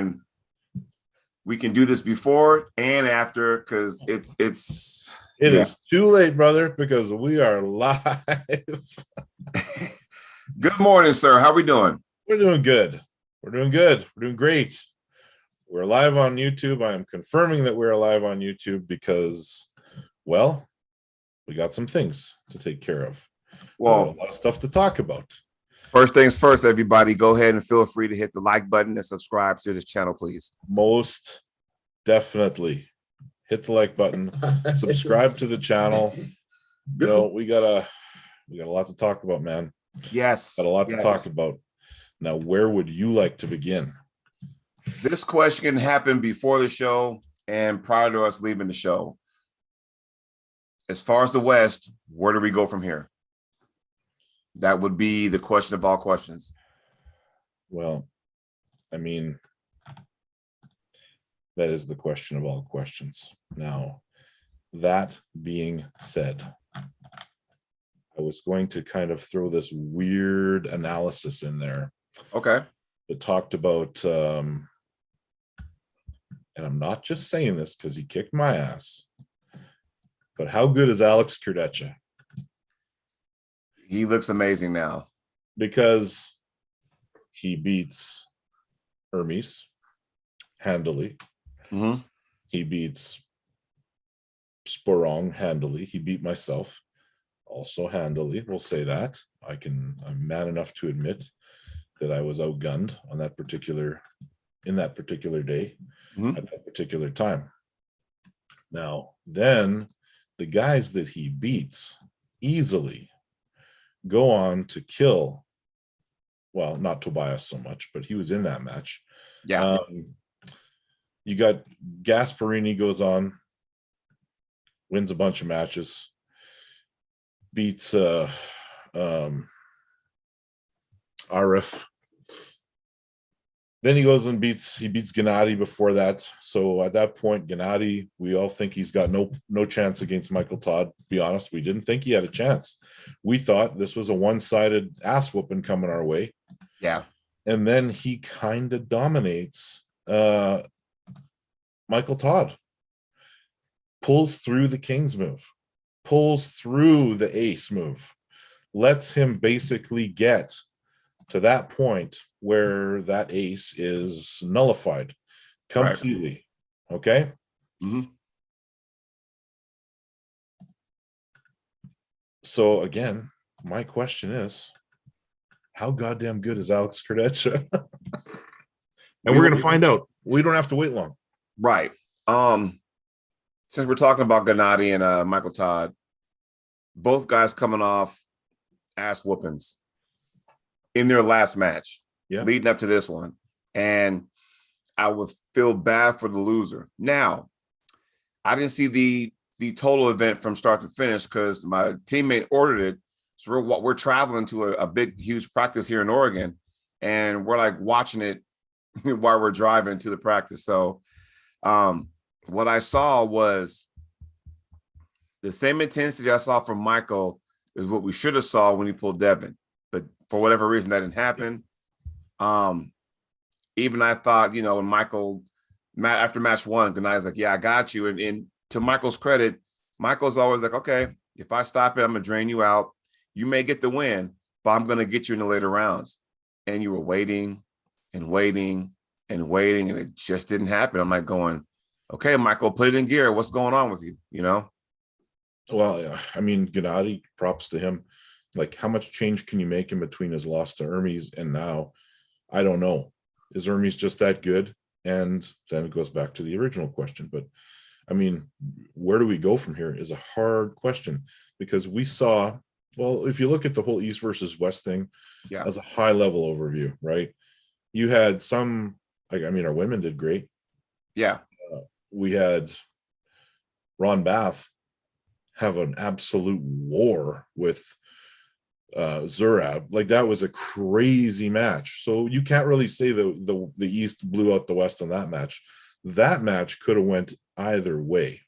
and we can do this before and after because it is too late, brother, because we are live. Good morning, sir. How we doing? We're doing good. We're doing great. We're live on YouTube. I am confirming that we're live on YouTube because, well, we got some things to take care of. Well, a lot of stuff to talk about. First things first, everybody, go ahead and feel free to hit the like button and subscribe to this channel, please. Most definitely. Hit the like button, subscribe to the channel. You know, we got a lot to talk about, man. Yes. Got a lot to talk about. Now, where would you like to begin? This question happened before the show and prior to us leaving the show. As far as the West, where do we go from here? That would be the question of all questions. Well, I mean, that is the question of all questions. Now, that being said, I was going to kind of throw this weird analysis in there. Okay. That talked about, and I'm not just saying this because he kicked my ass, but how good is Alex Kurdecha? He looks amazing now. Because he beats Hermes handily. Mm-hmm. He beats Sporong handily. He beat myself also handily. We'll say that. I'm man enough to admit that I was outgunned on that particular day, at that particular time. Now, then the guys that he beats easily go on to kill, well, not Tobias so much, but he was in that match. Yeah. You got Gasparini goes on, wins a bunch of matches, beats Arif. Then he goes and beats Gennady before that. So at that point, Gennady, we all think he's got no chance against Michael Todd. To be honest, we didn't think he had a chance. We thought this was a one-sided ass whooping coming our way. Yeah. And then he kind of dominates Michael Todd. Pulls through the King's move. Pulls through the ace move. Lets him basically get to that point where that ace is nullified completely. Right. Okay. Mm-hmm. So again, my question is, how goddamn good is Alex Kurdecha? And we're going to find out. We don't have to wait long. Right. Since we're talking about Gennady and Michael Todd, both guys coming off ass whoopings in their last match. Yeah. Leading up to this one. And I would feel bad for the loser. Now, I didn't see the total event from start to finish because my teammate ordered it. So we're traveling to a big, huge practice here in Oregon, and we're like watching it while we're driving to the practice. So what I saw was the same intensity I saw from Michael is what we should have saw when he pulled Devin. But for whatever reason, that didn't happen. Even I thought, when Michael, after match one, Gennady's like, yeah, I got you. And to Michael's credit, Michael's always like, okay, if I stop it, I'm going to drain you out. You may get the win, but I'm going to get you in the later rounds. And you were waiting and waiting and waiting, and it just didn't happen. I'm like going, okay, Michael, put it in gear. What's going on with you, Well, yeah. I mean, Gennady, props to him. Like, how much change can you make in between his loss to Hermes and now? I don't know. Is Hermes just that good? And then it goes back to the original question. But, I mean, where do we go from here is a hard question because we saw, well, if you look at the whole East versus West thing as a high-level overview, right? You had some, like, I mean, our women did great. Yeah. We had Ron Bath have an absolute war with Zurab. Like, that was a crazy match. So you can't really say the East blew out the West on that match. That match could have went either way.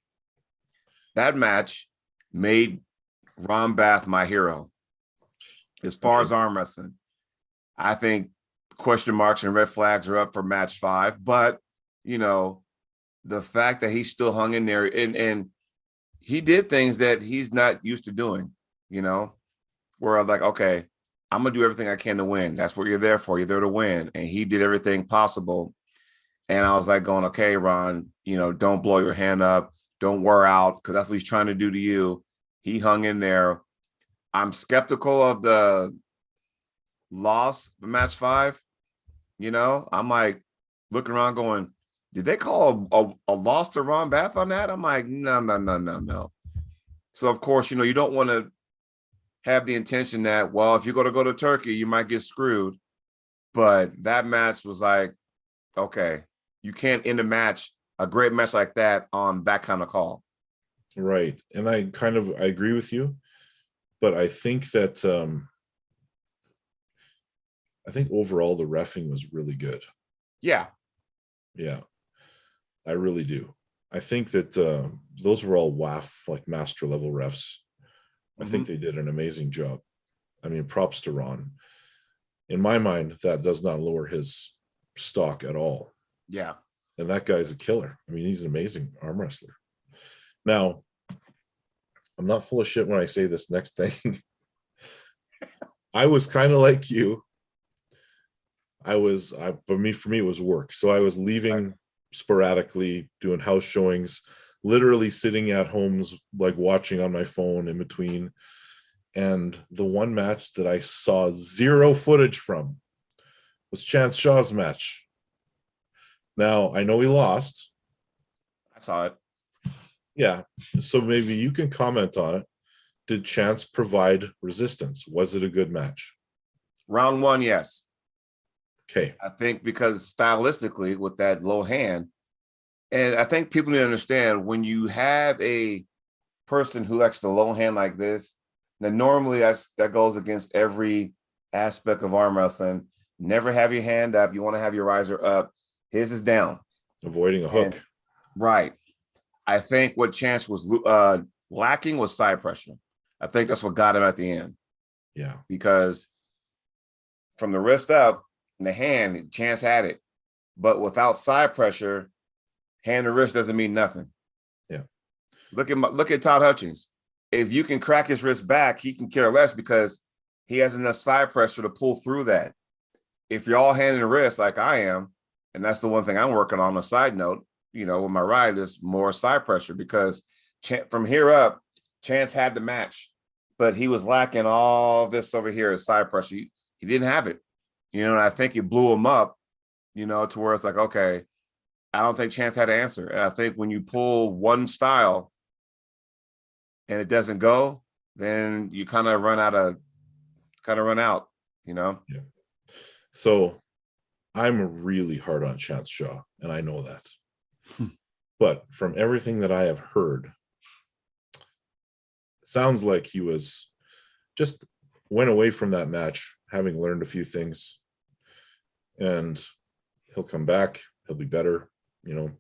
That match made Ron Bath my hero. As far as arm wrestling, I think question marks and red flags are up for match 5. But, you know, the fact that he still hung in there and he did things that he's not used to doing, you know, where I'm like, okay, I'm going to do everything I can to win. That's what you're there for. You're there to win. And he did everything possible. And I was like going, okay, Ron, you know, don't blow your hand up. Don't wear out, because that's what he's trying to do to you. He hung in there. I'm skeptical of the loss for match 5. You know, I'm like looking around going, did they call a loss to Ron Bath on that? I'm like, no. So, of course, you know, you don't want to have the intention that, well, if you're going to go to Turkey, you might get screwed. But that match was like, okay, you can't end a great match like that on that kind of call. Right. And I agree with you, but I think that I think overall the reffing was really good. Yeah. Yeah, I really do. I think that those were all WAF, like master level refs. I think they did an amazing job. I mean, props to Ron. In my mind, that does not lower his stock at all. Yeah. And that guy's a killer. I mean, he's an amazing arm wrestler. Now, I'm not full of shit when I say this next thing. I was kind of like you. For me, it was work. So I was leaving sporadically, doing house showings, literally sitting at homes, like watching on my phone in between. And the one match that I saw zero footage from was Chance Shaw's match. Now, I know he lost. I saw it. Yeah. So maybe you can comment on it. Did Chance provide resistance? Was it a good match? Round 1, yes. Okay. I think because stylistically with that low hand, and I think people need to understand when you have a person who likes the low hand like this, then normally that goes against every aspect of arm wrestling. Never have your hand up. You want to have your riser up. His is down. Avoiding a hook. Right. I think what Chance was lacking was side pressure. I think that's what got him at the end. Yeah. Because from the wrist up, in the hand, Chance had it. But without side pressure, hand to wrist doesn't mean nothing. Yeah. Look at Todd Hutchings. If you can crack his wrist back, he can care less because he has enough side pressure to pull through that. If you're all hand and wrist like I am, and that's the one thing I'm working on a side note, you know, with my ride is more side pressure because from here up, Chance had the match, but he was lacking all this over here as side pressure. He didn't have it, you know, and I think it blew him up, you know, to where it's like, okay, I don't think Chance had an answer. And I think when you pull one style and it doesn't go, then you kind of run out, you know? Yeah. So I'm really hard on Chance Shaw, and I know that. But from everything that I have heard, sounds like he was just went away from that match having learned a few things, and he'll come back. He'll be better. You know,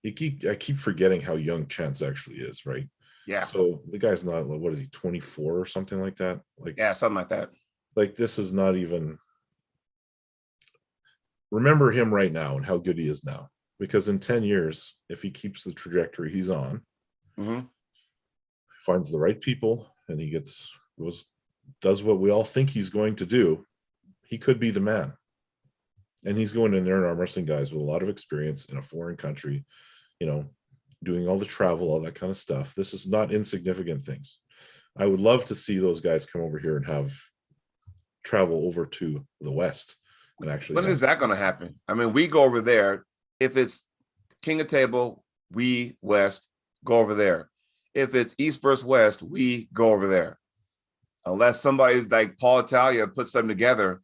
I keep forgetting how young Chance actually is, right? Yeah. So the guy's not, what is he, 24 or something like that? Like, yeah, something like that. Like, this is not even, remember him right now and how good he is now. Because in 10 years, if he keeps the trajectory he's on, finds the right people, and he does what we all think he's going to do, he could be the man. And he's going in there and arm wrestling guys with a lot of experience in a foreign country, you know, doing all the travel, all that kind of stuff. This is not insignificant things. I would love to see those guys come over here and have travel over to the West. And actually, when is that going to happen? I mean, we go over there. If it's King of Table, we West go over there. If it's East versus West, we go over there. Unless somebody's like Paul Italia put something together,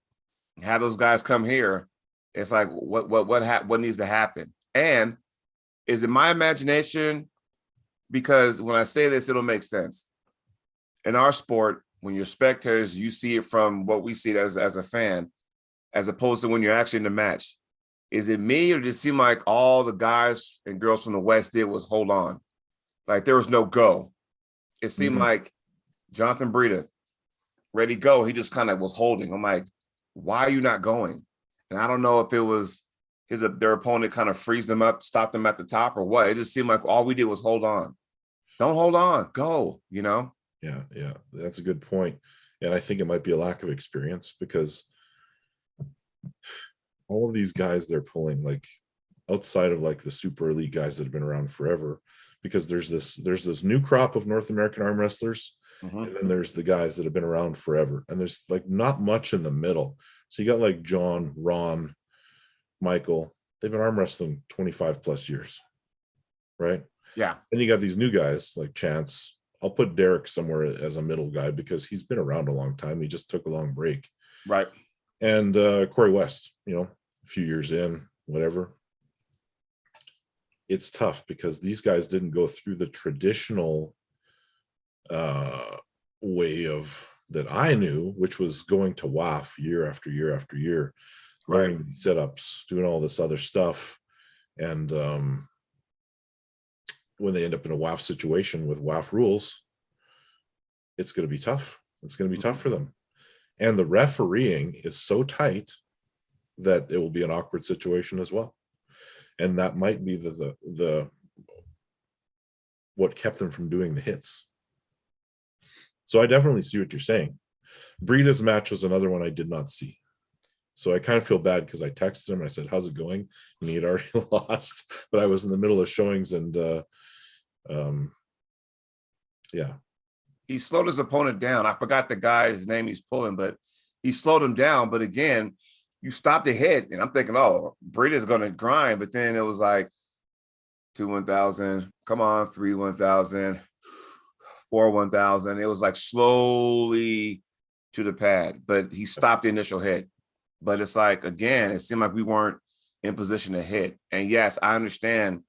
have those guys come here. It's like what needs to happen? And is it my imagination? Because when I say this, it'll make sense. In our sport, when you're spectators, you see it from what we see as a fan, as opposed to when you're actually in the match. Is it me, or does it seem like all the guys and girls from the West did was hold on? Like there was no go. It seemed like Jonathan Breida, ready to go. He just kind of was holding. I'm like, why are you not going? And I don't know if it was their opponent kind of freezed them up, stopped them at the top or what. It just seemed like all we did was hold on. Don't hold on, go, Yeah, that's a good point. And I think it might be a lack of experience, because all of these guys they're pulling, like outside of like the super elite guys that have been around forever, because there's this new crop of North American arm wrestlers, and then there's the guys that have been around forever, and there's like not much in the middle. So you got like John, Ron, Michael, they've been arm wrestling 25 plus years, right? Yeah. And you got these new guys like Chance. I'll put Derek somewhere as a middle guy because he's been around a long time. He just took a long break. Right. And Corey West, a few years in, whatever. It's tough because these guys didn't go through the traditional way of that I knew, which was going to WAF year after year after year, learning setups, doing all this other stuff. And when they end up in a WAF situation with WAF rules, it's going to be tough. It's going to be tough for them. And the refereeing is so tight that it will be an awkward situation as well. And that might be the what kept them from doing the hits. So I definitely see what you're saying. Brida's match was another one I did not see. So I kind of feel bad because I texted him and I said, how's it going? And he had already lost, but I was in the middle of showings, and yeah. He slowed his opponent down. I forgot the guy's name he's pulling, but he slowed him down. But again, you stopped the hit, and I'm thinking, oh, Brida's going to grind. But then it was like 2 1,000. Come on, 3 1,000, 4 1,000. It was like slowly to the pad, but he stopped the initial hit. But it's like, again, it seemed like we weren't in position to hit. And yes, I understand.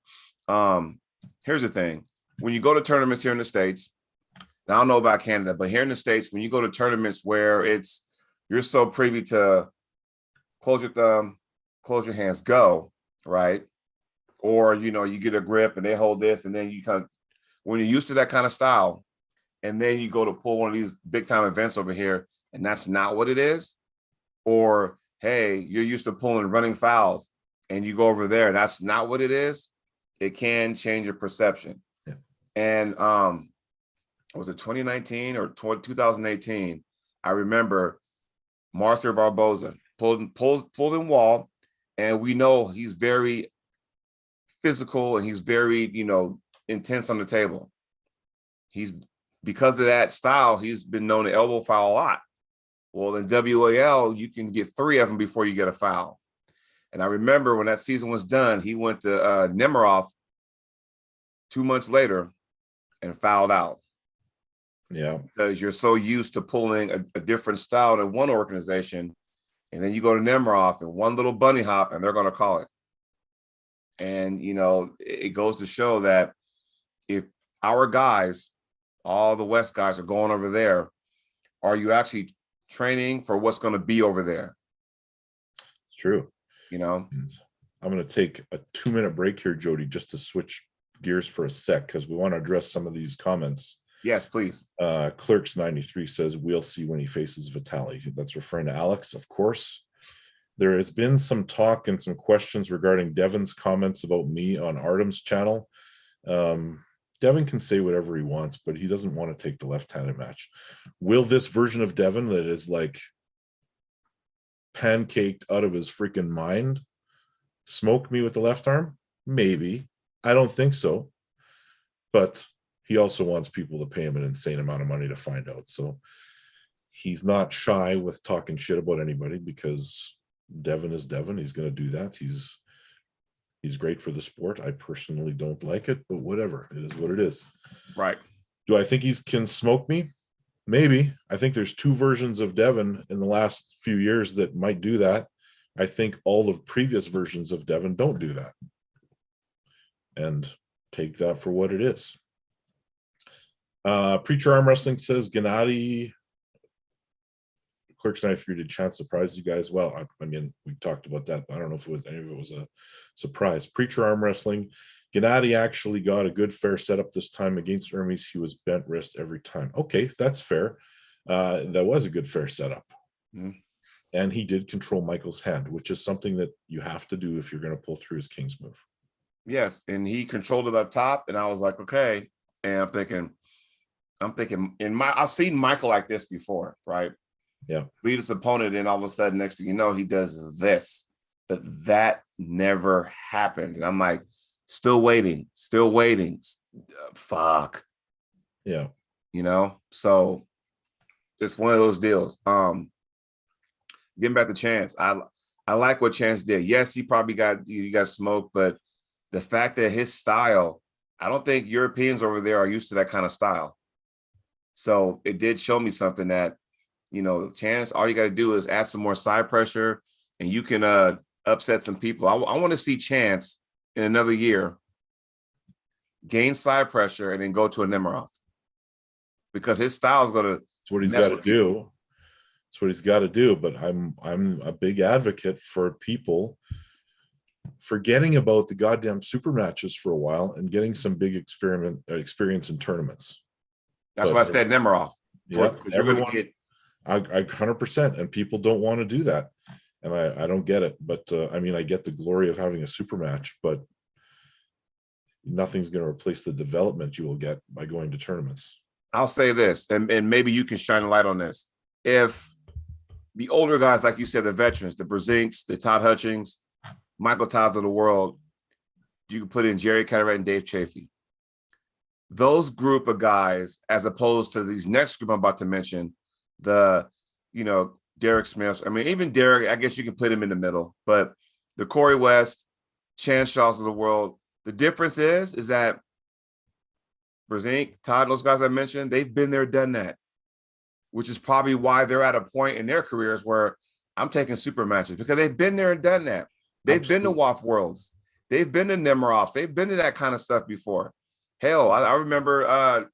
Here's the thing. When you go to tournaments here in the States, I don't know about Canada, but here in the States, when you go to tournaments where you're so privy to close your thumb, close your hands, go, right? Or, you get a grip and they hold this, and then you when you're used to that kind of style, and then you go to pull one of these big time events over here, and that's not what it is. Or, hey, you're used to pulling running fouls and you go over there, and that's not what it is. It can change your perception. Yeah. And, was it 2019 or 2018? I remember Marcel Barboza pulled in wall, and we know he's very physical and he's very, intense on the table. Because of that style, he's been known to elbow foul a lot. Well, in WAL, you can get 3 of them before you get a foul. And I remember when that season was done, he went to Nemiroff 2 months later and fouled out. Yeah, because you're so used to pulling a different style in one organization, and then you go to Nemiroff and one little bunny hop, and they're going to call it. And it goes to show that if our guys, all the West guys, are going over there, are you actually training for what's going to be over there? It's true. I'm going to take a 2-minute break here, Jody, just to switch gears for a sec, because we want to address some of these comments. Yes, please. Clerks 93 says, we'll see when he faces Vitali. That's referring to Alex, of course. There has been some talk and some questions regarding Devin's comments about me on Artem's channel. Devin can say whatever he wants, but he doesn't want to take the left-handed match. Will this version of Devin that is like pancaked out of his freaking mind smoke me with the left arm? Maybe. I don't think so. But he also wants people to pay him an insane amount of money to find out. So he's not shy with talking shit about anybody, because Devin is Devin. He's going to do that. He's great for the sport. I personally don't like it, but whatever. It is what it is. Right. Do I think he can smoke me? Maybe. I think there's 2 versions of Devin in the last few years that might do that. I think all the previous versions of Devin don't do that. And take that for what it is. Preacher Arm Wrestling says Gennady Clerks 93 did Chance surprise you guys? Well, I mean, we talked about that, but I don't know if any of it was a surprise. Preacher Arm Wrestling, Gennady actually got a good fair setup this time against Hermes. He was bent wrist every time. Okay, that's fair. That was a good fair setup. And he did control Michael's hand, which is something that you have to do if you're going to pull through his King's move. Yes, and he controlled it up top, and I was like, okay. And I'm thinking, I've seen Michael like this before, right? Yeah. Lead his opponent, and all of a sudden, next thing you know, he does this. But that never happened. And I'm like, still waiting. Fuck. Yeah. So it's one of those deals. Getting back to Chance, I like what Chance did. Yes, he probably got smoked, but the fact that his style, I don't think Europeans over there are used to that kind of style. So it did show me something that, Chance, all you got to do is add some more side pressure and you can upset some people. I want to see Chance in another year gain side pressure and then go to a Nemiroff, because his style is going to. It's what he's got to do. It's what he's got to do. But I'm a big advocate for people forgetting about the goddamn super matches for a while and getting some big experience in tournaments. That's why I said Nemiroff. Yeah, everyone. I 100%, and people don't want to do that, and I don't get it. But I get the glory of having a super match, but nothing's going to replace the development you will get by going to tournaments. I'll say this, and maybe you can shine a light on this. If the older guys, like you said, the veterans, the Brzezinks, the Todd Hutchings, Michael Todds of the world, you can put in Jerry Carteret and Dave Chafee. Those group of guys, as opposed to these next group I'm about to mention, Derek Smith. Even Derek, I guess you can put him in the middle, but the Corey West, Chance Shaws of the world, the difference is that Brzink, Todd, those guys I mentioned, they've been there, done that, which is probably why they're at a point in their careers where I'm taking super matches, because they've been there and done that. They've been to WAF Worlds. They've been to Nemiroff. They've been to that kind of stuff before. Hell, I remember,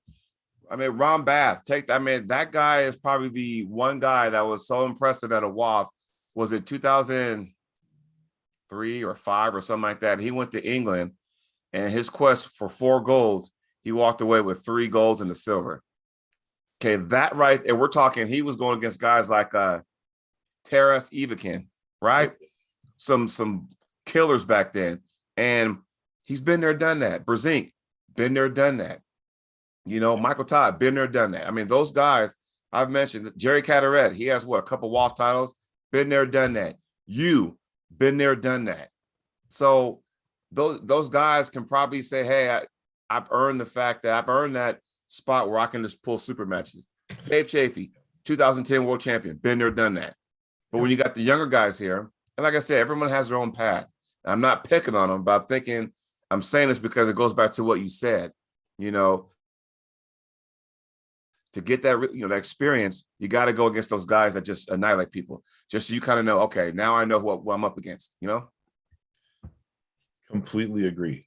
Ron Bath. That guy is probably the one guy that was so impressive at a WAF. Was it 2003 or 5 or something like that? He went to England, and his quest for 4 golds, he walked away with 3 golds and a silver. Okay, that right, and we're talking, he was going against guys like Taras Ivakin, right? Some killers back then. And he's been there, done that. Brzink, been there, done that. Michael Todd, been there, done that. Those guys I've mentioned. Jerry Carteret, he has a couple WAF titles, been there, done that. You, been there, done that. So those guys can probably say, hey, I've earned the fact that I've earned that spot where I can just pull super matches. Dave Chafee, 2010 world champion, been there, done that. But when you got the younger guys here, and like I said, everyone has their own path. I'm not picking on them, but I'm saying this because it goes back to what you said. To get that, that experience, you got to go against those guys that just annihilate people, just so you kind of know, okay, now I know what I'm up against, Completely agree.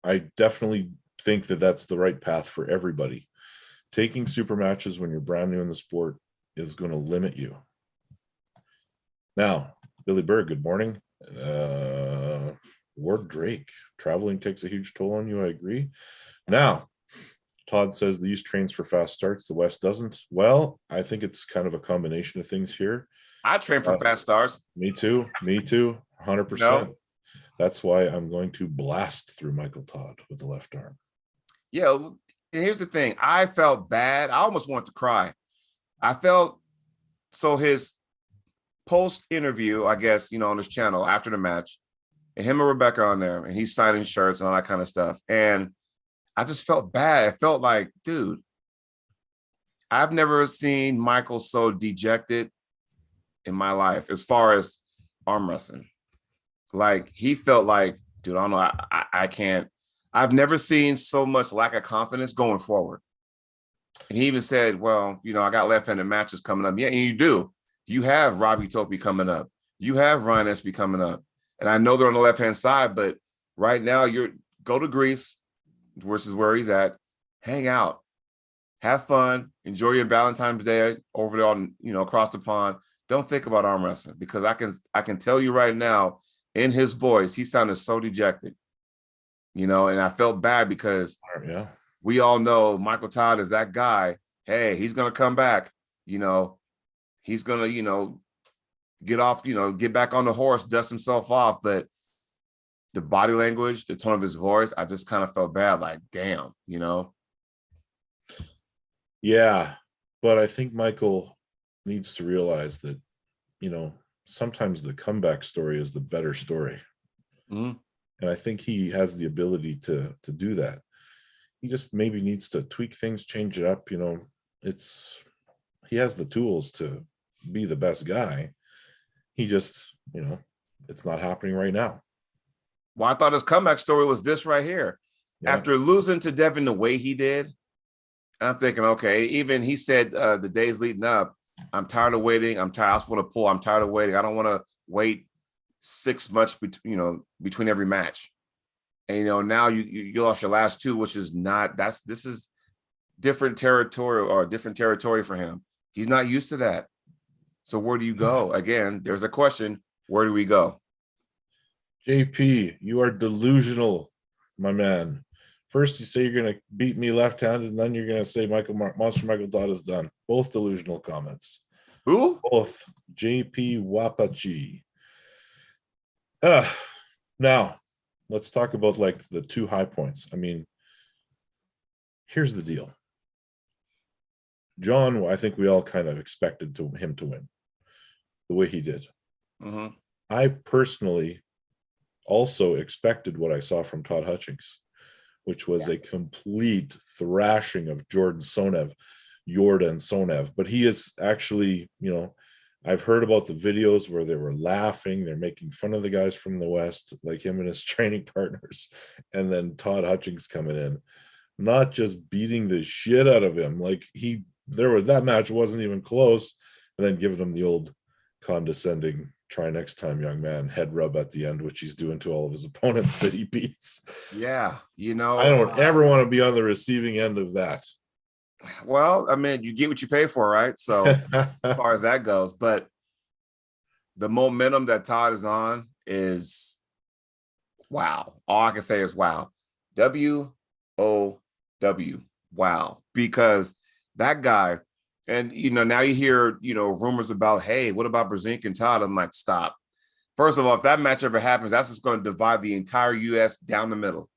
I definitely think that that's the right path for everybody. Taking super matches when you're brand new in the sport is going to limit you. Now, Billy Berg, good morning. Ward Drake, traveling takes a huge toll on you. I agree. Now, Todd says the East trains for fast starts, the West doesn't. Well, I think it's kind of a combination of things here. I train for fast starts. Me too. 100%. That's why I'm going to blast through Michael Todd with the left arm. Yeah, and here's the thing. I felt bad. I almost wanted to cry. So his post interview, I guess, on his channel after the match, and him and Rebecca on there, and he's signing shirts and all that kind of stuff. And I just felt bad. I felt like, dude, I've never seen Michael so dejected in my life as far as arm wrestling. Like, he felt like, dude, I don't know, I can't. I've never seen so much lack of confidence going forward. And he even said, well, I got left-handed matches coming up. Yeah, and you do. You have Robbie Topi coming up. You have Ryan Espy coming up. And I know they're on the left-hand side, but right now go to Greece, which is where he's at, hang out, have fun, enjoy your Valentine's Day over there on, across the pond. Don't think about arm wrestling, because I can tell you right now, in his voice, he sounded so dejected, and I felt bad because we all know Michael Todd is that guy. Hey, he's going to come back. He's going to, get off, get back on the horse, dust himself off. But the body language, the tone of his voice, I just kind of felt bad. Like, damn, Yeah, but I think Michael needs to realize that, sometimes the comeback story is the better story. Mm-hmm. And I think he has the ability to do that. He just maybe needs to tweak things, change it up. He has the tools to be the best guy. He just, it's not happening right now. Well, I thought his comeback story was this right here. Yeah. After losing to Devin the way he did, I'm thinking, okay, even he said the days leading up, I'm tired of waiting. I'm tired. I just want to pull. I'm tired of waiting. I don't want to wait 6 months between every match. And now you lost your last two, which is not, this is different territory for him. He's not used to that. So where do you go? Again, there's a question. Where do we go? JP, you are delusional, my man. First, you say you're going to beat me left-handed, and then you're going to say Monster Michael Todd is done. Both delusional comments. Who? Both. JP Wapachi. Now, let's talk about like the two high points. I mean, here's the deal. John, I think we all kind of expected him to win the way he did. Mm-hmm. I personally also expected what I saw from Todd Hutchings, which was a complete thrashing of Yorda and Sonev. But he is actually, I've heard about the videos where they were laughing. They're making fun of the guys from the West, like him and his training partners. And then Todd Hutchings coming in, not just beating the shit out of him. Like that match wasn't even close. And then giving him the old condescending, try next time, young man, head rub at the end, which he's doing to all of his opponents that he beats. Yeah. I don't ever want to be on the receiving end of that. Well, I mean, you get what you pay for, right? So as far as that goes, but the momentum that Todd is on is wow. All I can say is wow. WOW. Wow. Because that guy, and now you hear, rumors about, hey, what about Brzezinski and Todd? I'm like, stop. First of all, if that match ever happens, that's just going to divide the entire US down the middle.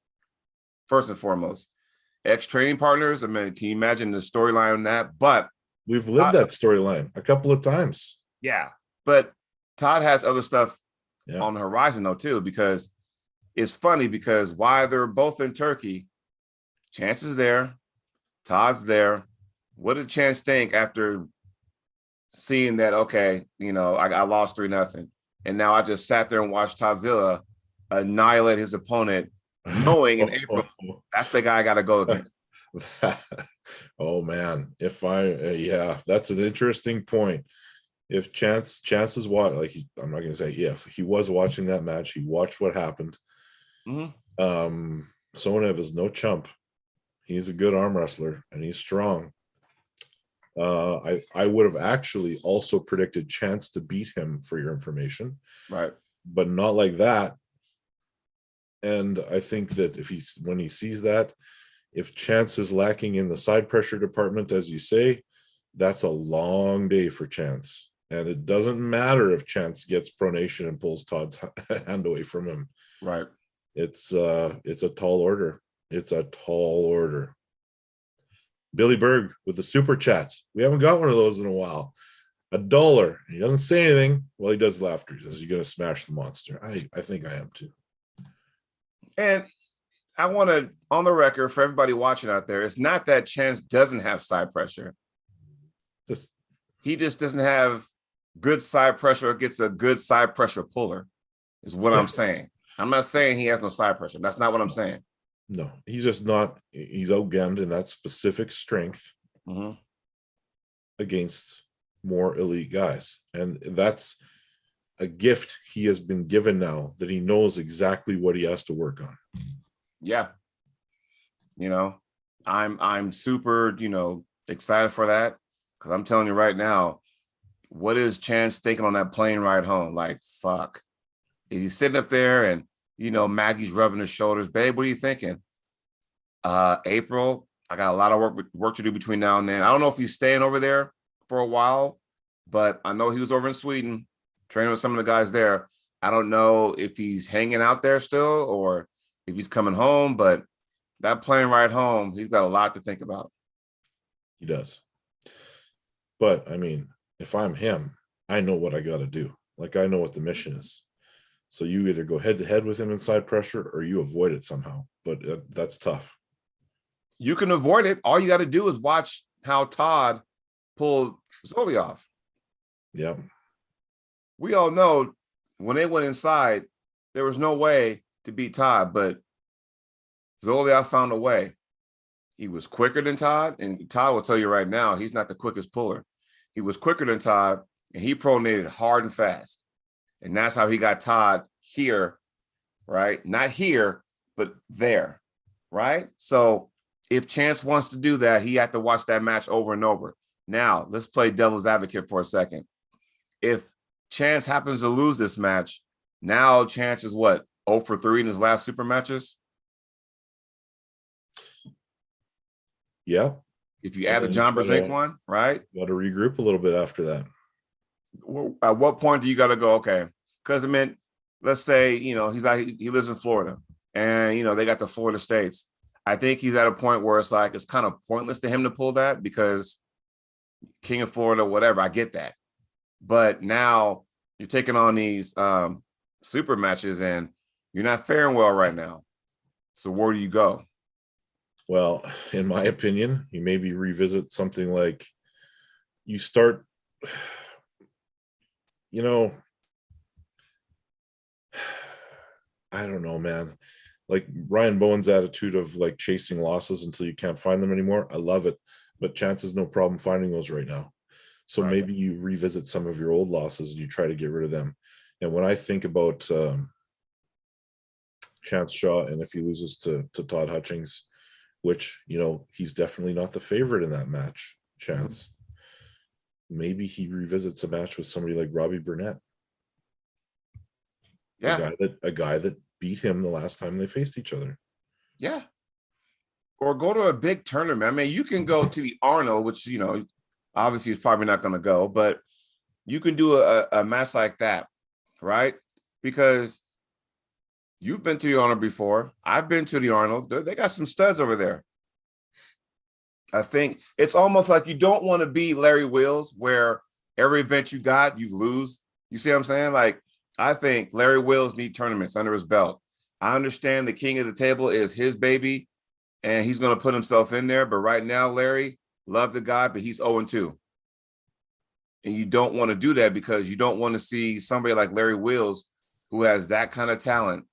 First and foremost. Ex-training partners. I mean, can you imagine the storyline on that? But we've lived that storyline a couple of times. Yeah. But Todd has other stuff on the horizon, though, too, because it's funny because while they're both in Turkey, Chance is there, Todd's there. What did Chance think after seeing that, okay, I lost 3-0, and now I just sat there and watched Toddzilla annihilate his opponent, knowing in April, that's the guy I got to go against. Oh, man. That's an interesting point. If Chance is watching, I'm not going to say if, he was watching that match, he watched what happened. Mm-hmm. Sonev is no chump. He's a good arm wrestler, and he's strong. I would have actually also predicted Chance to beat him, for your information. Right. But not like that. And I think that when he sees that, if Chance is lacking in the side pressure department, as you say, that's a long day for Chance. And it doesn't matter if Chance gets pronation and pulls Todd's hand away from him. Right. It's a tall order. It's a tall order. Billy Berg with the super chat. We haven't got one of those in a while. $1. He doesn't say anything. Well, he does laughter. He says, "You're going to smash the monster." I think I am too. And I want to, on the record, for everybody watching out there, it's not that Chance doesn't have side pressure. He just doesn't have good side pressure or gets a good side pressure puller, is what I'm saying. I'm not saying he has no side pressure. That's not what I'm saying. No, he's just not. He's outgunned in that specific strength against more elite guys. And that's a gift he has been given now, that he knows exactly what he has to work on. Yeah. I'm super, excited for that, because I'm telling you right now, what is Chance thinking on that plane ride home? Like, fuck. Is he sitting up there and, Maggie's rubbing his shoulders? Babe, what are you thinking? April, I got a lot of work to do between now and then. I don't know if he's staying over there for a while, but I know he was over in Sweden training with some of the guys there. I don't know if he's hanging out there still or if he's coming home, but that plane ride home, he's got a lot to think about. He does. But I mean, if I'm him, I know what I got to do. Like, I know what the mission is. So you either go head to head with him inside pressure or you avoid it somehow. But that's tough. You can avoid it. All you got to do is watch how Todd pulled Zoli off. Yeah. We all know when they went inside, there was no way to beat Todd, but Zoli found a way. He was quicker than Todd, and Todd will tell you right now, he's not the quickest puller. He was quicker than Todd, and he pronated hard and fast. And that's how he got Todd here, right? Not here, but there, right? So if Chance wants to do that, he had to watch that match over and over. Now, let's play devil's advocate for a second. If Chance happens to lose this match, now Chance is what, 0 for 3 in his last super matches? Yeah. If you add the John Brzezinski one, right? Got to regroup a little bit after that. At what point do you got to go, okay? Because, I mean, let's say, he lives in Florida and, they got the Florida states. I think he's at a point where it's like, it's kind of pointless to him to pull that because King of Florida, whatever, I get that. But now you're taking on these super matches and you're not faring well right now. So where do you go? Well, in my opinion, you maybe revisit something like you start, I don't know, man. Like Ryan Bowen's attitude of like chasing losses until you can't find them anymore. I love it, but Chance is no problem finding those right now. So right. Maybe you revisit some of your old losses and you try to get rid of them. And when I think about Chance Shaw, and if he loses to Todd Hutchings, which, he's definitely not the favorite in that match, Chance, maybe he revisits a match with somebody like Robbie Burnett. Yeah. A guy that beat him the last time they faced each other. Yeah. Or go to a big tournament. I mean, you can go to the Arnold, which, obviously he's probably not going to go, but you can do a match like that, right? Because you've been to the Arnold before. I've been to the Arnold. They got some studs over there. I think it's almost like you don't want to be Larry Wills, where every event you got, you lose. You see what I'm saying? Like, I think Larry Wills need tournaments under his belt. I understand the king of the table is his baby, and he's going to put himself in there. But right now, Larry, love the guy, but he's 0-2. And you don't want to do that because you don't want to see somebody like Larry Wills, who has that kind of talent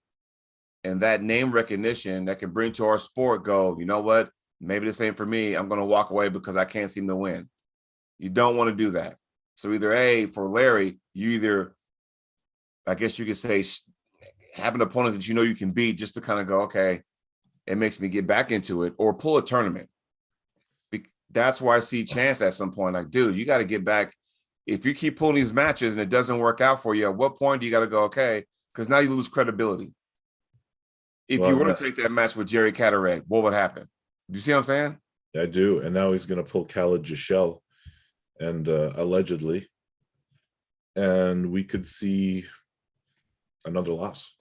and that name recognition that can bring to our sport, go, you know what? Maybe this ain't for me. I'm going to walk away because I can't seem to win. You don't want to do that. So either for Larry, you either, I guess you could say, have an opponent that you can beat just to kind of go, okay, it makes me get back into it, or pull a tournament. That's where I see Chance at some point. Like, dude, you got to get back. If you keep pulling these matches and it doesn't work out for you, at what point do you got to go, okay, because now you lose credibility. If you were to take that match with Jerry Cataract, what would happen? Do you see what I'm saying? I do. And now he's going to pull Khaled Giselle, and allegedly, and we could see another loss.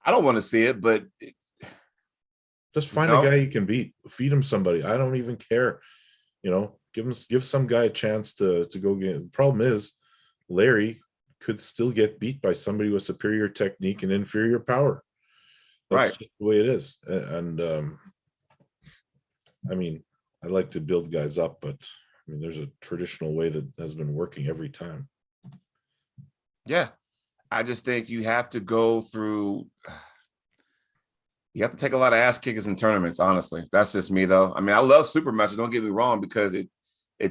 I don't want to see it, but just find a guy you can beat. Feed him somebody. I don't even care. Give some guy a chance to go get. The problem is Larry could still get beat by somebody with superior technique and inferior power. That's just the way it is. And I mean, I like to build guys up, but I mean, there's a traditional way that has been working every time. Yeah. I just think you have to go through. You have to take a lot of ass kickers in tournaments, honestly. That's just me, though. I mean, I love super matches, don't get me wrong, because it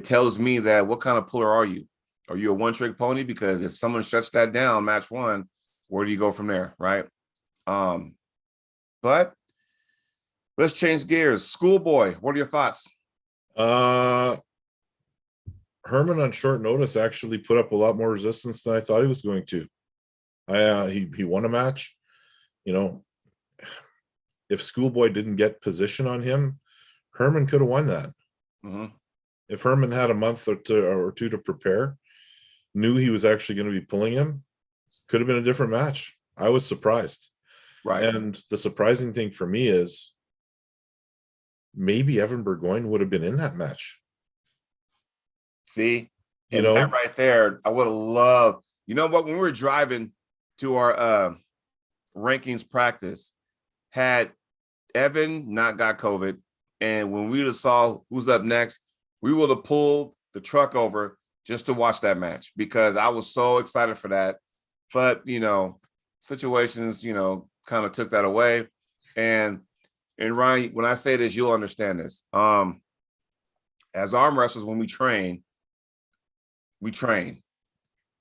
tells me that what kind of puller are you? Are you a one-trick pony? Because if someone shuts that down, match one, where do you go from there, right? But let's change gears. Schoolboy, what are your thoughts? Herman on short notice actually put up a lot more resistance than I thought he was going to. He won a match. If Schoolboy didn't get position on him, Herman could have won that. Mm-hmm. If Herman had a month or two to prepare, knew he was actually going to be pulling him, could have been a different match. I was surprised. Right. And the surprising thing for me is maybe Evan Burgoyne would have been in that match. See, You and know, that right there, I would have loved. You know what? When we were driving to our rankings practice, had Evan not got COVID, and when we would have saw who's up next, we would have pulled the truck over just to watch that match because I was so excited for that. But situations, kind of took that away. And Ryan, when I say this, you'll understand this. As arm wrestlers, when we train.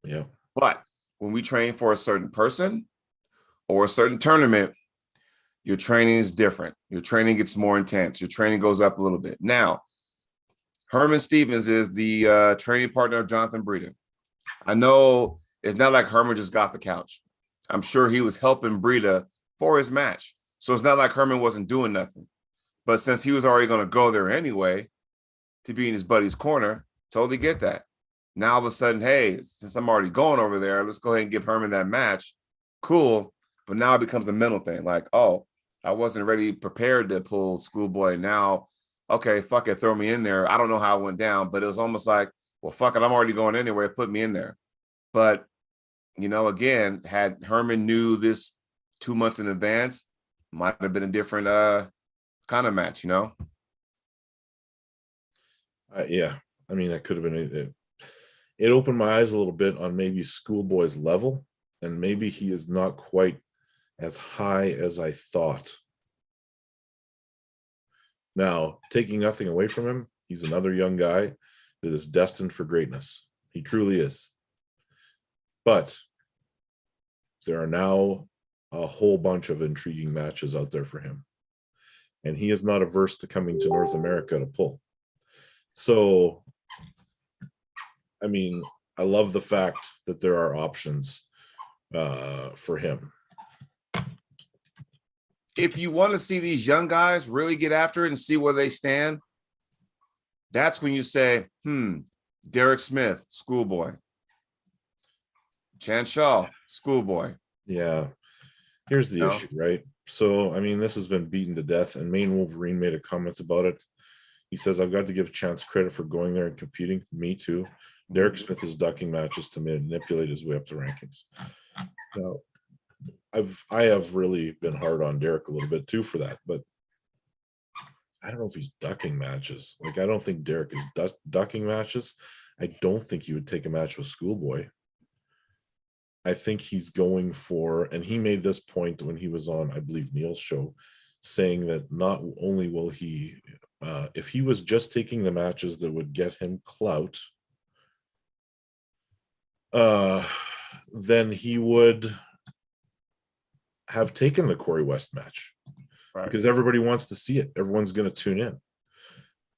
Yeah. But when we train for a certain person or a certain tournament, your training is different. Your training gets more intense. Your training goes up a little bit. Now, Herman Stevens is the training partner of Jonathan Breida. I know it's not like Herman just got the couch. I'm sure he was helping Breida for his match. So it's not like Herman wasn't doing nothing. But since he was already going to go there anyway to be in his buddy's corner, totally get that. Now all of a sudden, hey, since I'm already going over there, let's go ahead and give Herman that match. Cool. But now it becomes a mental thing. Like, oh, I wasn't ready, prepared to pull Schoolboy. Now, okay, fuck it, throw me in there. I don't know how it went down, but it was almost like, well, fuck it, I'm already going anywhere. Put me in there. But, again, had Herman knew this 2 months in advance, might have been a different kind of match, Yeah. I mean, that could have been it opened my eyes a little bit on maybe Schoolboy's level, and maybe he is not quite as high as I thought. Now, taking nothing away from him, he's another young guy that is destined for greatness. He truly is. But there are now a whole bunch of intriguing matches out there for him. And he is not averse to coming to North America to pull. So, I mean, I love the fact that there are options for him. If you want to see these young guys really get after it and see where they stand, that's when you say, Derek Smith, Schoolboy. Chan Shaw, Schoolboy. Yeah. Here's the issue, right? So, I mean, this has been beaten to death, and Maine Wolverine made a comment about it. He says, I've got to give Chance credit for going there and competing. Me too. Derek Smith is ducking matches to manipulate his way up to rankings. Now, I have really been hard on Derek a little bit too for that, but I don't know if he's ducking matches. Like, I don't think Derek is ducking matches. I don't think he would take a match with Schoolboy. I think he's going for, and he made this point when he was on, I believe, Neil's show, saying that not only will he, if he was just taking the matches that would get him clout, then he would have taken the Corey West match, right? Because everybody wants to see it. Everyone's going to tune in.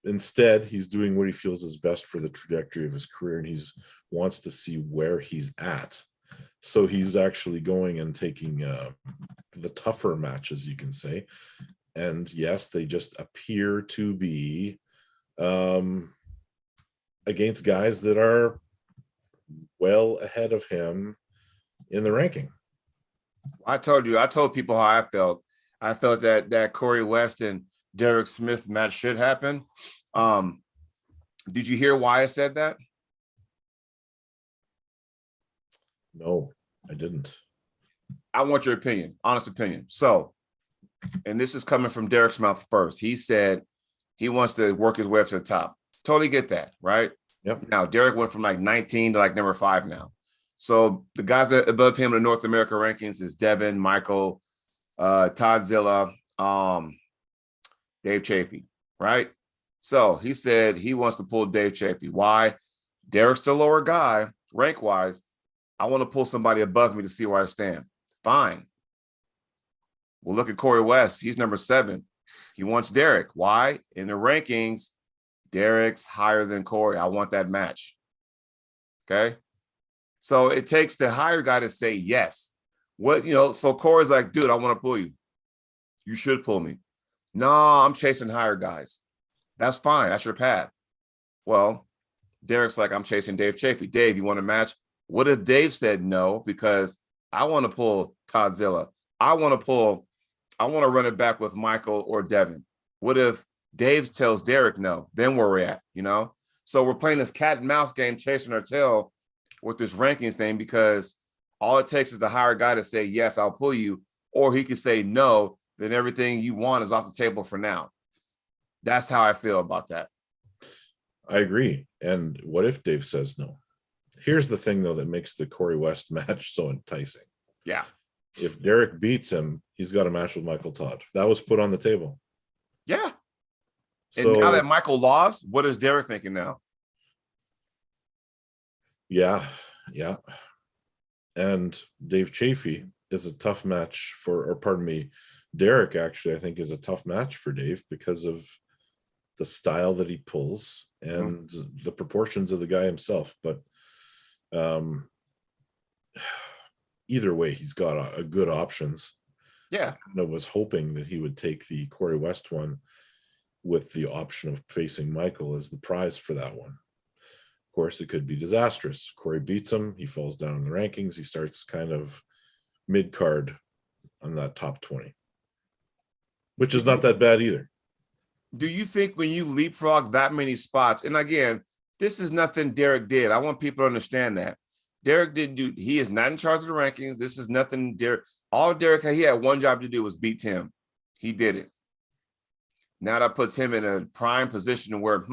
Instead, he's doing what he feels is best for the trajectory of his career, and he's wants to see where he's at. So he's actually going and taking the tougher matches, you can say. And yes, they just appear to be against guys that are well ahead of him in the ranking. I told people how I felt. I felt that Corey West and Derek Smith match should happen. Did you hear why I said that? No, I didn't. I want your opinion, honest opinion. So, and this is coming from Derek's mouth first. He said he wants to work his way up to the top. Totally get that, right? Yep. Now, Derek went from like 19 to like number 5 now. So the guys that above him in the North America rankings is Devin, Michael, Todd Zilla, Dave Chafee, right? So he said he wants to pull Dave Chafee. Why? Derek's the lower guy, rank-wise. I want to pull somebody above me to see where I stand. Fine. Well, look at Corey West. He's number 7. He wants Derek. Why? In the rankings, Derek's higher than Corey. I want that match. Okay? So it takes the higher guy to say yes. So Corey's like, dude, I want to pull you. You should pull me. No, I'm chasing higher guys. That's fine. That's your path. Well, Derek's like, I'm chasing Dave Chafee. Dave, you want a match? What if Dave said no because I want to pull Toddzilla? I want to run it back with Michael or Devin. What if Dave tells Derek no? Then where we're at, So we're playing this cat and mouse game, chasing our tail with this rankings thing, because all it takes is the higher guy to say, yes, I'll pull you, or he could say no, then everything you want is off the table for now. That's how I feel about that. I agree. And what if Dave says no? Here's the thing, though, that makes the Corey West match so enticing. Yeah. If Derek beats him, he's got a match with Michael Todd. That was put on the table. Yeah. So, and now that Michael lost, what is Derek thinking now? Yeah. And Dave Chafee is a tough match Derek actually, I think, is a tough match for Dave because of the style that he pulls and the proportions of the guy himself. But either way, he's got a good options. Yeah. I was hoping that he would take the Corey West one with the option of facing Michael as the prize for that one. Of course, it could be disastrous. Corey beats him. He falls down in the rankings. He starts kind of mid-card on that top 20, which is not that bad either. Do you think when you leapfrog that many spots, and again, this is nothing Derek did. I want people to understand that. Derek he is not in charge of the rankings. This is nothing Derek. All Derek, he had one job to do was beat Tim. He did it. Now that puts him in a prime position where,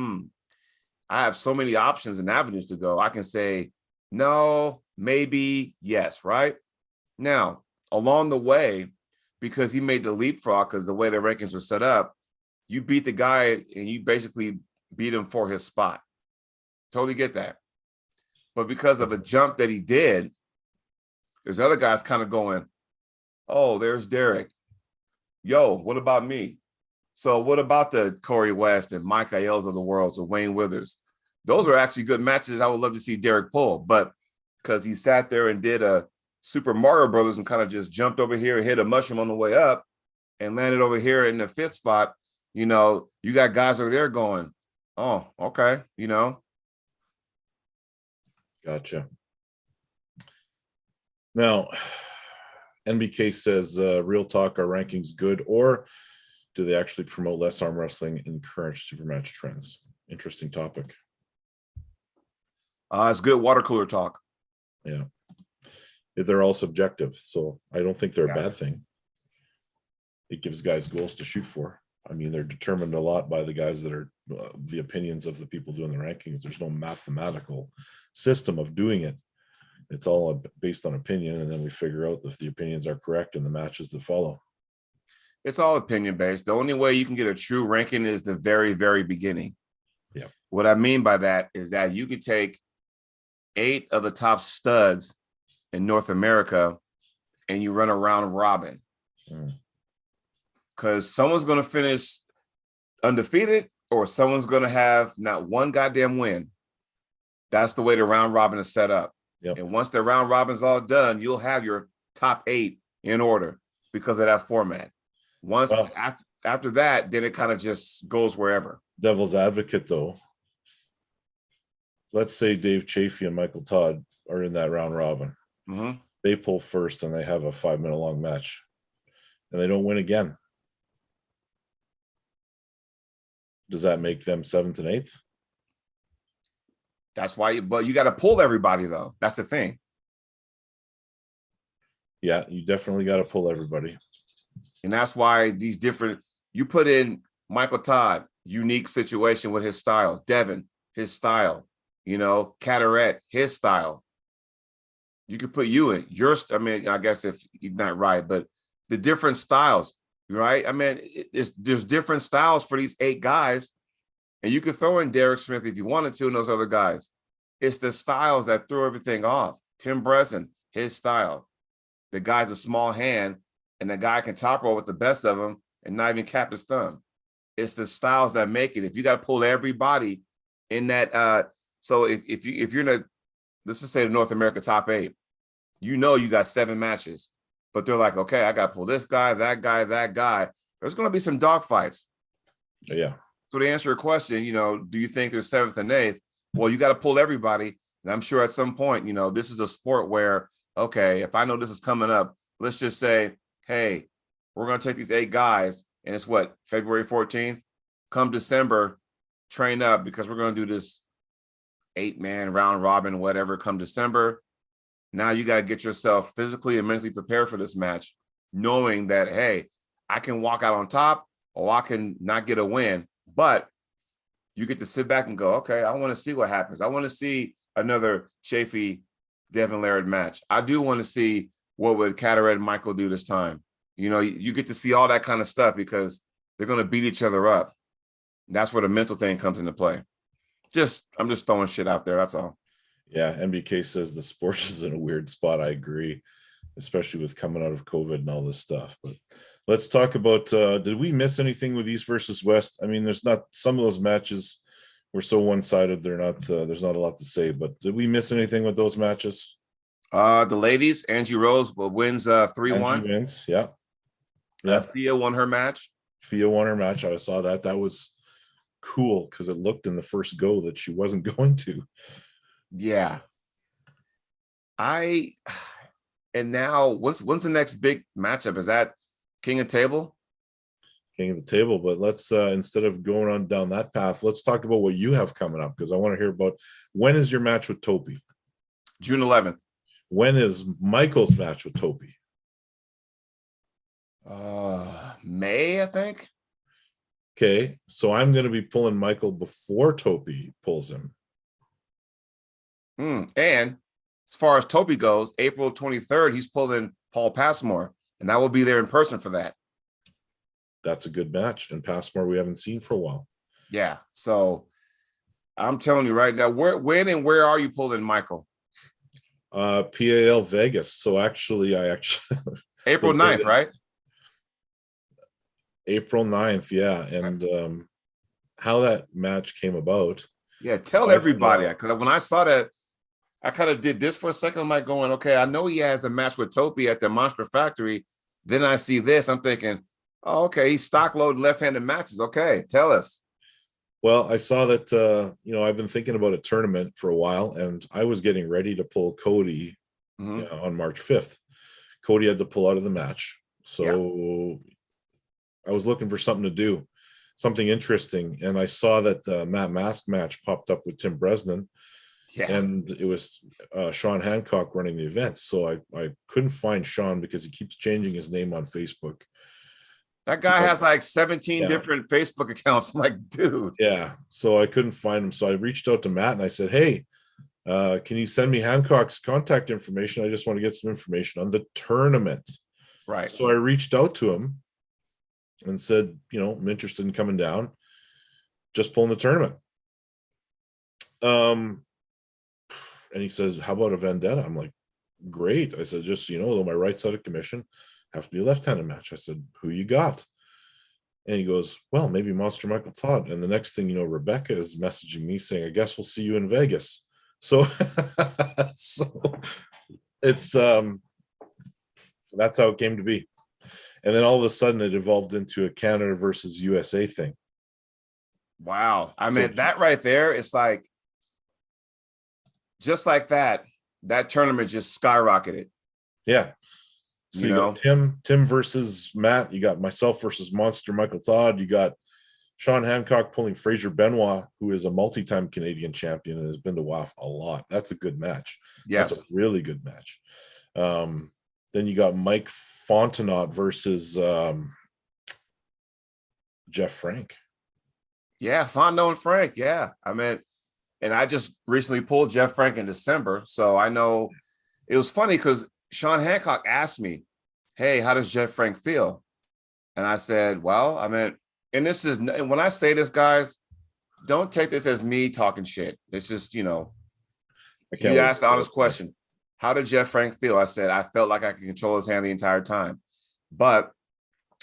I have so many options and avenues to go. I can say no, maybe, yes, right? Now, along the way, because he made the leapfrog, because the way the rankings were set up, you beat the guy and you basically beat him for his spot. Totally get that. But because of a jump that he did, there's other guys kind of going, oh, there's Derek. Yo, what about me? So what about the Corey West and Mike Aiells of the world, so Wayne Withers? Those are actually good matches. I would love to see Derek pull, but because he sat there and did a Super Mario Brothers and kind of just jumped over here and hit a mushroom on the way up and landed over here in the 5th spot, you got guys over there going, oh, okay, Gotcha. Now, NBK says, real talk, are rankings good, or do they actually promote less arm wrestling and encourage supermatch trends? Interesting topic. It's good water cooler talk. Yeah. They're all subjective, so I don't think they're a bad thing. It gives guys goals to shoot for. I mean, they're determined a lot by the guys that are the opinions of the people doing the rankings. There's no mathematical system of doing it. It's all based on opinion, and then we figure out if the opinions are correct in the matches that follow. It's all opinion based. The only way you can get a true ranking is the very, very beginning. Yeah. What I mean by that is that you could take 8 of the top studs in North America and you run a round robin. Because someone's going to finish undefeated or someone's going to have not one goddamn win. That's the way the round robin is set up. Yep. And once the round robin's all done, you'll have your top 8 in order because of that format. Once after that, then it kind of just goes wherever. Devil's advocate, though. Let's say Dave Chafee and Michael Todd are in that round robin. Mm-hmm. They pull first and they have a 5-minute long match and they don't win again. Does that make them 7th and 8th? That's why, but you got to pull everybody, though. That's the thing. Yeah, you definitely got to pull everybody. And that's why these different, you put in Michael Todd, unique situation with his style. Devin, his style. Cataret, his style. You could put you in I guess if you're not right, but the different styles, right? I mean, there's different styles for these 8 guys. And you could throw in Derek Smith if you wanted to, and those other guys. It's the styles that throw everything off. Tim Breslin, his style. The guy's a small hand, and the guy can top roll with the best of them and not even cap his thumb. It's the styles that make it. If you got to pull everybody in that, so if you're in let's just say the North America top 8, you got 7 matches, but they're like, okay, I got to pull this guy, that guy, that guy. There's going to be some dogfights. Yeah. So to answer your question, do you think they're 7th and 8th? Well, you got to pull everybody. And I'm sure at some point, this is a sport where, okay, if I know this is coming up, let's just say, hey, we're going to take these 8 guys, and it's what, February 14th? Come December, train up, because we're going to do this 8-man round robin, whatever, come December. Now you got to get yourself physically and mentally prepared for this match, knowing that, hey, I can walk out on top or I can not get a win, but you get to sit back and go, okay, I want to see what happens. I want to see another Chafee Devin Laird match. I do want to see what would Cataract Michael do this time. You get to see all that kind of stuff because they're going to beat each other up. That's where the mental thing comes into play. I'm just throwing shit out there. That's all. Yeah, MBK says the sport is in a weird spot. I agree, especially with coming out of COVID and all this stuff. But let's talk about, did we miss anything with East versus West? I mean, there's not, some of those matches were so one-sided, there's not a lot to say, but did we miss anything with those matches? The ladies, Angie Rose wins 3-1. Angie wins, yeah. Yeah. Thea won her match. Thea won her match. I saw that. That was cool because it looked in the first go that she wasn't going to. Yeah. And now when's the next big matchup? Is that King of Table? King of the Table, but let's instead of going on down that path, let's talk about what you have coming up, because I want to hear about, when is your match with Topi? June 11th. When is Michael's match with Topi? May, I think. Okay, so I'm going to be pulling Michael before Topi pulls him. And as far as Topi goes, April 23rd, he's pulling Paul Passmore, and I will be there in person for that. That's a good match, and Passmore we haven't seen for a while. Yeah, so I'm telling you right now, when and where are you pulling Michael? PAL Vegas. So actually April 9th, right? April 9th, yeah. And how that match came about. Yeah, tell everybody, because when I saw that, I kind of did this for a second. I'm like going, okay, I know he has a match with Topi at the Monster Factory. Then I see this, I'm thinking, oh, okay, he's stock loading left-handed matches. Okay, tell us. Well, I saw that, I've been thinking about a tournament for a while, and I was getting ready to pull Cody on March 5th. Cody had to pull out of the match. So I was looking for something to do, something interesting. And I saw that the Matt Mask match popped up with Tim Bresnan. Yeah. And it was Sean Hancock running the event. So I couldn't find Sean because he keeps changing his name on Facebook. That guy has like 17 different Facebook accounts. I'm like, dude. Yeah. So I couldn't find him. So I reached out to Matt and I said, hey, can you send me Hancock's contact information? I just want to get some information on the tournament. Right. So I reached out to him and said, I'm interested in coming down, just pulling the tournament. And he says, how about a vendetta? I'm like, great. I said, just, though my right side of commission have to be a left-handed match. I said, who you got? And he goes, well, maybe Monster Michael Todd. And the next thing you know, Rebecca is messaging me saying, I guess we'll see you in Vegas. So, it's, that's how it came to be. And then all of a sudden it evolved into a Canada versus USA thing. Wow. I mean, that right there, it's like, just like that tournament just skyrocketed. Yeah. So you got Tim versus Matt. You got myself versus Monster Michael Todd. You got Sean Hancock pulling Fraser Benoit, who is a multi-time Canadian champion and has been to WAF a lot. That's a good match. Yes. That's a really good match. Then you got Mike Fontenot versus Jeff Frank. Yeah, Fondo and Frank. Yeah. I mean, and I just recently pulled Jeff Frank in December. So I know it was funny because Sean Hancock asked me, hey, how does Jeff Frank feel? And I said, well, I mean, and this is, when I say this, guys, don't take this as me talking shit. It's just, he asked the honest question. How did Jeff Frank feel? I said, I felt like I could control his hand the entire time. But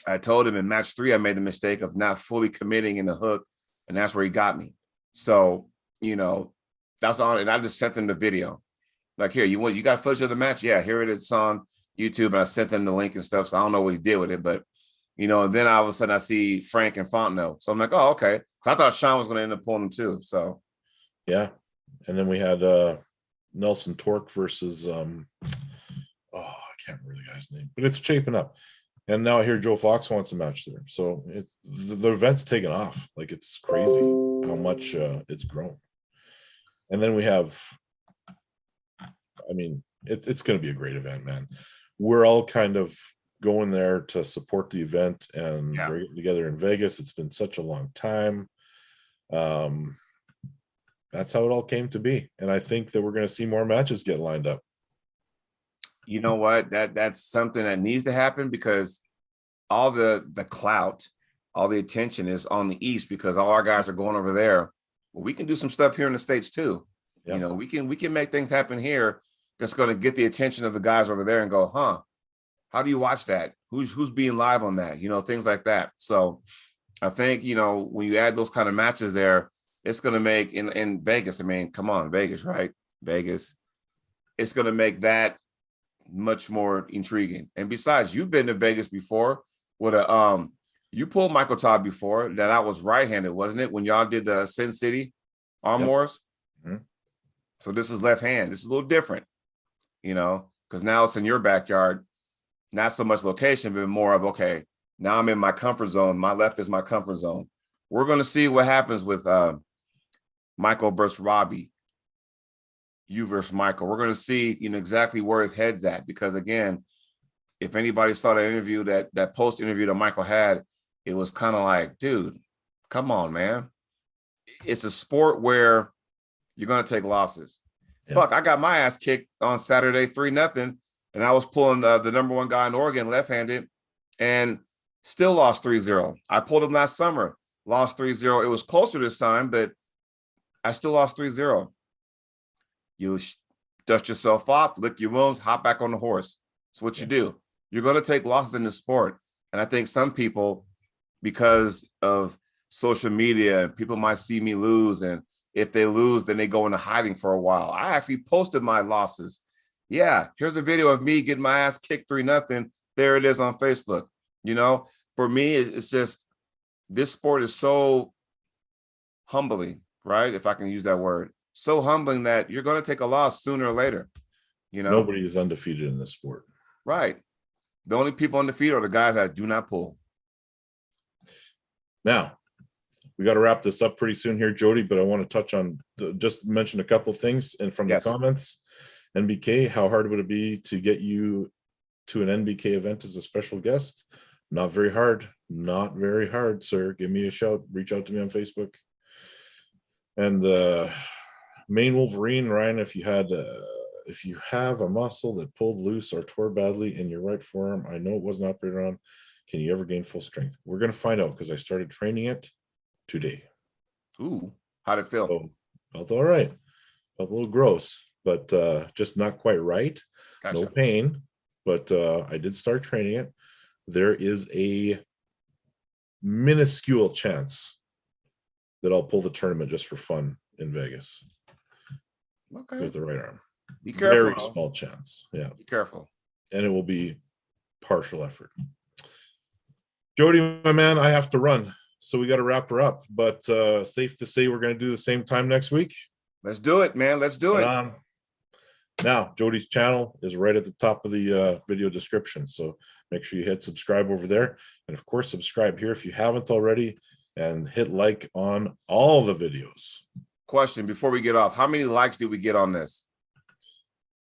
I told him in match 3, I made the mistake of not fully committing in the hook. And that's where he got me. So, that's on. And I just sent them the video. Like, here, you got footage of the match? Yeah, here it is on YouTube. And I sent them the link and stuff. So I don't know what he did with it. But, and then all of a sudden I see Frank and Fontenot. So I'm like, oh, okay. So I thought Sean was going to end up pulling him too. So. Yeah. And then we had Nelson Torque versus I can't remember the guy's name, but it's shaping up. And now I hear Joe Fox wants a match there. So the event's taken off. Like, it's crazy how much it's grown. And then we have, I mean, it's going to be a great event, man. We're all kind of going there to support the event, and we're getting together in Vegas. It's been such a long time. That's how it all came to be. And I think that we're going to see more matches get lined up. You know what? That's something that needs to happen, because all the clout, all the attention is on the East, because all our guys are going over there. Well, we can do some stuff here in the States too. Yep. You know, we can make things happen here that's going to get the attention of the guys over there and go, huh, how do you watch that? Who's being live on that? You know, things like that. So I think, you know, when you add those kind of matches there, it's going to make in Vegas. I mean, come on, Vegas, right? Vegas. It's going to make that much more intriguing. And besides, you've been to Vegas before with a you pulled Michael Todd before. That was right-handed, wasn't it? When y'all did the Sin City Arm Wars. Mm-hmm. So this is left hand. This is a little different, you know, because now it's in your backyard. Not so much location, but more of, okay, now I'm in my comfort zone. My left is my comfort zone. We're going to see what happens with Michael versus Robbie. You versus Michael. We're going to see, you know, exactly where his head's at, because again, if anybody saw that interview, that post interview that Michael had, it was kind of like, dude, come on, man. It's a sport where you're going to take losses. Yeah. Fuck, I got my ass kicked on Saturday 3-0, and I was pulling the number one guy in Oregon left-handed and still lost 3-0. I pulled him last summer, lost 3-0. It was closer this time, but I still lost 3-0. You dust yourself off, lick your wounds, hop back on the horse. It's what you do. You're going to take losses in the sport. And I think some people, because of social media, people might see me lose. And if they lose, then they go into hiding for a while. I actually posted my losses. Yeah, here's a video of me getting my ass kicked 3-0. There it is on Facebook. You know, for me, it's just, this sport is so humbling, right? If I can use that word. So humbling that you're going to take a loss sooner or later. You know, nobody is undefeated in this sport. Right. The only people undefeated are the guys that do not pull. Now, we got to wrap this up pretty soon here, Jody, but I want to touch on, just mention a couple of things. And from the comments, NBK, how hard would it be to get you to an NBK event as a special guest? Not very hard. Not very hard, sir. Give me a shout. Reach out to me on Facebook. And Main Wolverine, Ryan, if you have a muscle that pulled loose or tore badly in your right forearm, I know it wasn't operated on, can you ever gain full strength? We're going to find out, because I started training it today. Ooh, how'd it feel? So, felt all right. Felt a little gross, but just not quite right. Gotcha. No pain, but I did start training it. There is a minuscule chance that I'll pull the tournament just for fun in Vegas. Okay. With the right arm. Be careful. Very small chance. Yeah. Be careful. And it will be partial effort. Jody, my man, I have to run, so we got to wrap her up. But safe to say we're going to do the same time next week. Let's do it, man. Let's do it. Now, Jody's channel is right at the top of the video description, so make sure you hit subscribe over there. And, of course, subscribe here if you haven't already, and hit like on all the videos. Question before we get off, how many likes did we get on this?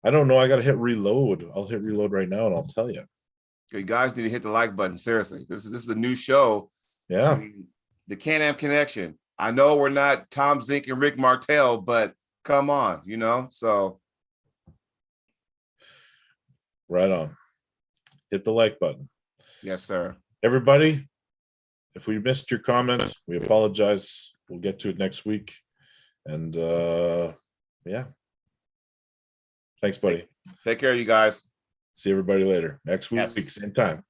I don't know. I got to hit reload. I'll hit reload right now and I'll tell you. You guys need to hit the like button. Seriously, this is a new show. Yeah. I mean, the Can-Am Connection. I know we're not Tom Zink and Rick Martel, but come on, you know, so. Right on. Hit the like button. Yes, sir. Everybody, if we missed your comments, we apologize. We'll get to it next week. And yeah. Thanks, buddy. Take care, you guys. See everybody later. Next week, same time.